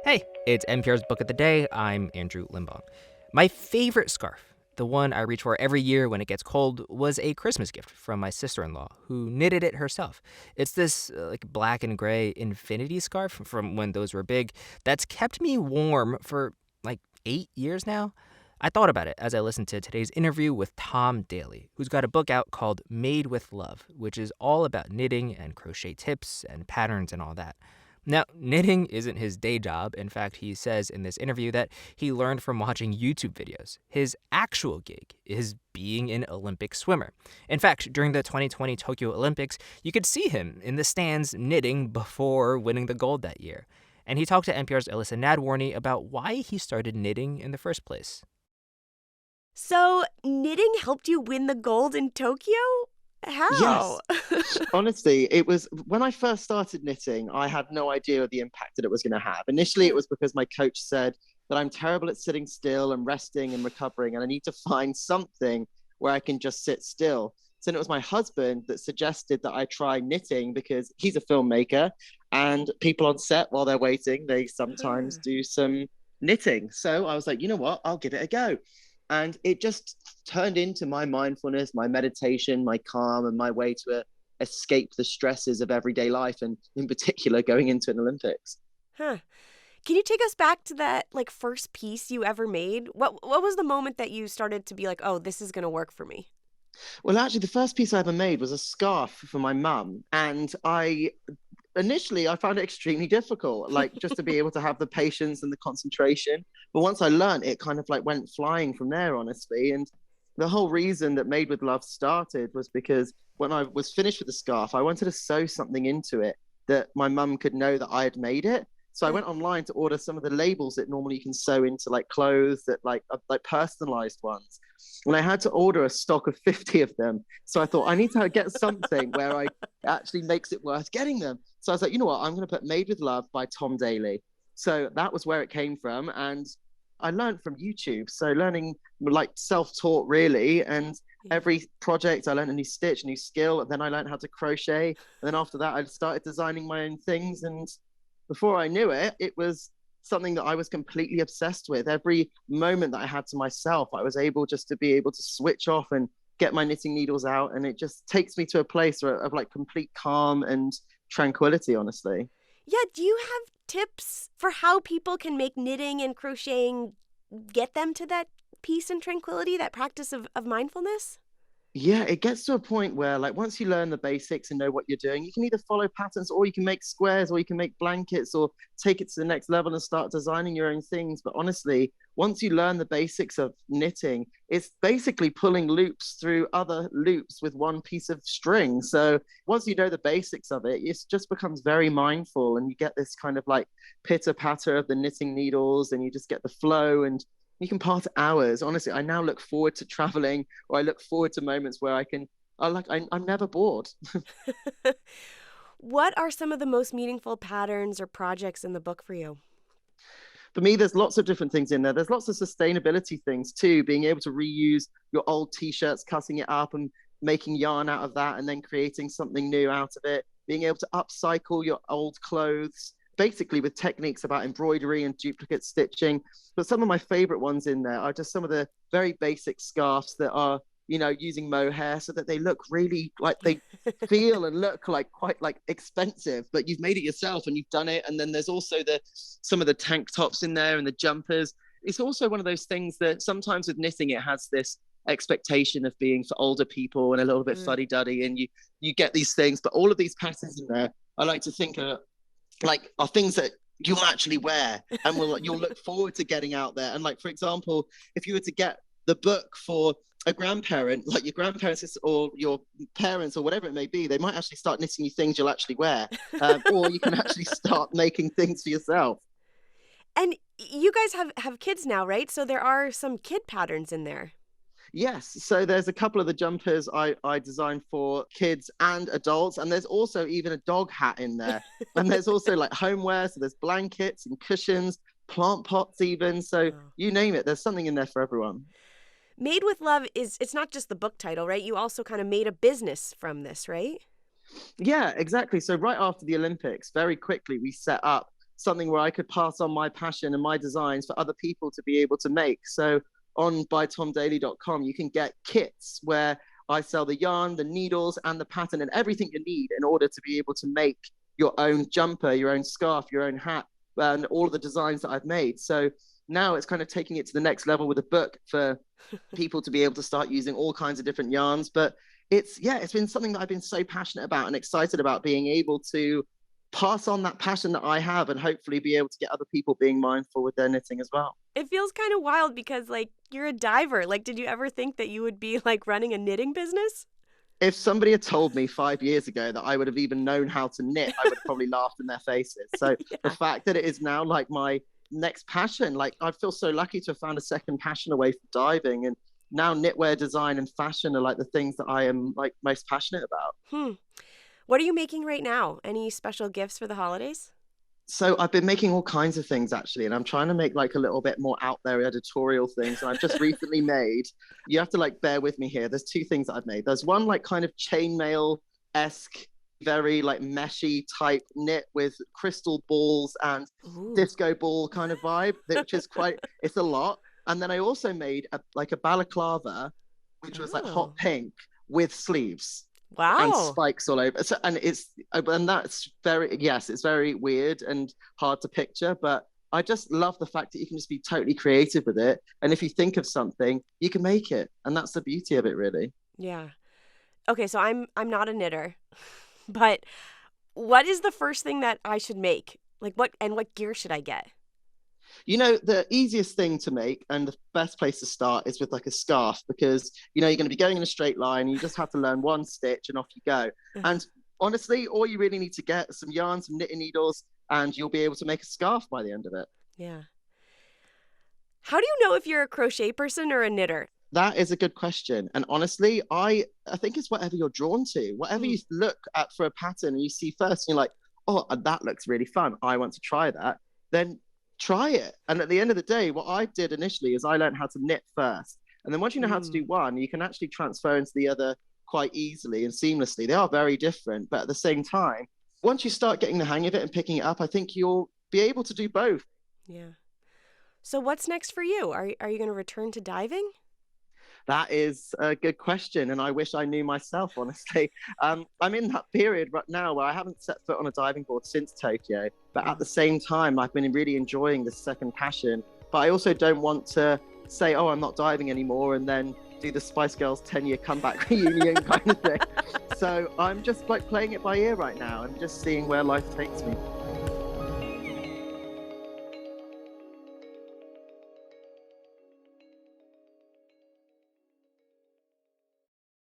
Hey, it's NPR's Book of the Day. I'm Andrew Limbong. My favorite scarf, the one I reach for every year when it gets cold, was a Christmas gift from my sister-in-law, who knitted it herself. It's this black and gray infinity scarf from when those were big that's kept me warm for 8 years now. I thought about it as I listened to today's interview with Tom Daley, who's got a book out called Made with Love, which is all about knitting and crochet tips and patterns and all that. Now, knitting isn't his day job. In fact, he says in this interview that he learned from watching YouTube videos. His actual gig is being an Olympic swimmer. In fact, during the 2020 Tokyo Olympics, you could see him in the stands knitting before winning the gold that year. And he talked to NPR's Elissa Nadworny about why he started knitting in the first place. So, knitting helped you win the gold in Tokyo? How? Yes. Honestly, it was when I first started knitting, I had no idea of the impact that it was going to have. Initially, it was because my coach said that I'm terrible at sitting still and resting and recovering, and I need to find something where I can just sit still. So then it was my husband that suggested that I try knitting because he's a filmmaker, and people on set, while they're waiting, they sometimes do some knitting. So I was like, you know what? I'll give it a go. And it just turned into my mindfulness, my meditation, my calm, and my way to escape the stresses of everyday life, and in particular, going into an Olympics. Huh. Can you take us back to that first piece you ever made? What was the moment that you started to be like, oh, this is going to work for me? Well, actually, the first piece I ever made was a scarf for my mum. And initially I found it extremely difficult, just to be able to have the patience and the concentration. But once I learned, it kind of went flying from there, honestly. And the whole reason that Made with Love started was because when I was finished with the scarf, I wanted to sew something into it that my mum could know that I had made it. So I went online to order some of the labels that normally you can sew into clothes that like personalized ones. And I had to order a stock of 50 of them. So I thought I need to get something where I actually makes it worth getting them. So I was like, you know what, I'm going to put Made with Love by Tom Daley. So that was where it came from. And I learned from YouTube. So learning self-taught really. And every project I learned a new stitch, new skill. And then I learned how to crochet. And then after that, I started designing my own things. And before I knew it, it was something that I was completely obsessed with. Every moment that I had to myself, I was able just to be able to switch off and get my knitting needles out. And it just takes me to a place of complete calm and tranquility, honestly. Yeah, do you have tips for how people can make knitting and crocheting get them to that peace and tranquility, that practice of mindfulness? Yeah, it gets to a point where once you learn the basics and know what you're doing, you can either follow patterns, or you can make squares, or you can make blankets, or take it to the next level and start designing your own things. But honestly, once you learn the basics of knitting, it's basically pulling loops through other loops with one piece of string. So once you know the basics of it, it just becomes very mindful, and you get this kind of pitter patter of the knitting needles, and you just get the flow, and you can pass hours. Honestly, I now look forward to traveling, or I look forward to moments where I'm never bored. What are some of the most meaningful patterns or projects in the book for you? For me, there's lots of different things in there. There's lots of sustainability things too, being able to reuse your old t-shirts, cutting it up and making yarn out of that, and then creating something new out of it, being able to upcycle your old clothes, basically with techniques about embroidery and duplicate stitching. But some of my favorite ones in there are just some of the very basic scarves that are, using mohair so that they look really they feel and look quite expensive, but you've made it yourself and you've done it. And then there's also some of the tank tops in there and the jumpers. It's also one of those things that sometimes with knitting, it has this expectation of being for older people and a little bit fuddy-duddy, and you get these things, but all of these patterns in there, I like to think are things that you'll actually wear and you'll look forward to getting out there. And for example, if you were to get the book for a grandparent, your grandparents or your parents or whatever it may be, they might actually start knitting you things you'll actually wear, or you can actually start making things for yourself. And you guys have kids now, right? So there are some kid patterns in there. Yes, so there's a couple of the jumpers I designed for kids and adults, and there's also even a dog hat in there. And there's also homeware, so there's blankets and cushions, plant pots even, so you name it, there's something in there for everyone. Made with Love it's not just the book title, right? You also kind of made a business from this, right? Yeah, exactly. So right after the Olympics, very quickly we set up something where I could pass on my passion and my designs for other people to be able to make. So on bytomdaily.com, you can get kits where I sell the yarn, the needles, and the pattern and everything you need in order to be able to make your own jumper, your own scarf, your own hat, and all of the designs that I've made. So now it's kind of taking it to the next level with a book for people to be able to start using all kinds of different yarns. But it's been something that I've been so passionate about and excited about, being able to pass on that passion that I have and hopefully be able to get other people being mindful with their knitting as well. It feels kind of wild because, like, you're a diver. Like, did you ever think that you would be, like, running a knitting business? If somebody had told me 5 years ago that I would have even known how to knit, I would have probably laughed in their faces. So the fact that it is now like my next passion, like I feel so lucky to have found a second passion away from diving, and now knitwear design and fashion are like the things that I am like most passionate about. What are you making right now? Any special gifts for the holidays? So I've been making all kinds of things actually, and I'm trying to make like a little bit more out there editorial things. And I've just recently made, you have to like bear with me here. There's two things that I've made. There's one like kind of chainmail-esque, very like meshy type knit with crystal balls and disco ball kind of vibe, which is it's a lot. And then I also made a balaclava, which was like hot pink with sleeves. Wow. And spikes all over. So, and that's it's very weird and hard to picture, but I just love the fact that you can just be totally creative with it. And if you think of something, you can make it. And that's the beauty of it, really. Yeah. Okay, so I'm not a knitter, but what is the first thing that I should make? Like what gear should I get? You know, the easiest thing to make and the best place to start is with like a scarf, because, you know, you're going to be going in a straight line. You just have to learn one stitch and off you go. And honestly, all you really need to get is some yarn, some knitting needles, and you'll be able to make a scarf by the end of it. Yeah. How do you know if you're a crochet person or a knitter? That is a good question. And honestly, I think it's whatever you're drawn to. Whatever you look at for a pattern and you see first, and you're like, oh, that looks really fun, I want to try that. Then try it. And at the end of the day, what I did initially is I learned how to knit first. And then once you know how to do one, you can actually transfer into the other quite easily and seamlessly. They are very different, but at the same time, once you start getting the hang of it and picking it up, I think you'll be able to do both. Yeah. So what's next for you? Are you going to return to diving? That is a good question, and I wish I knew myself, honestly. I'm in that period right now where I haven't set foot on a diving board since Tokyo, but at the same time, I've been really enjoying this second passion. But I also don't want to say, oh, I'm not diving anymore, and then do the Spice Girls 10-year comeback reunion kind of thing. So I'm just like playing it by ear right now and just seeing where life takes me.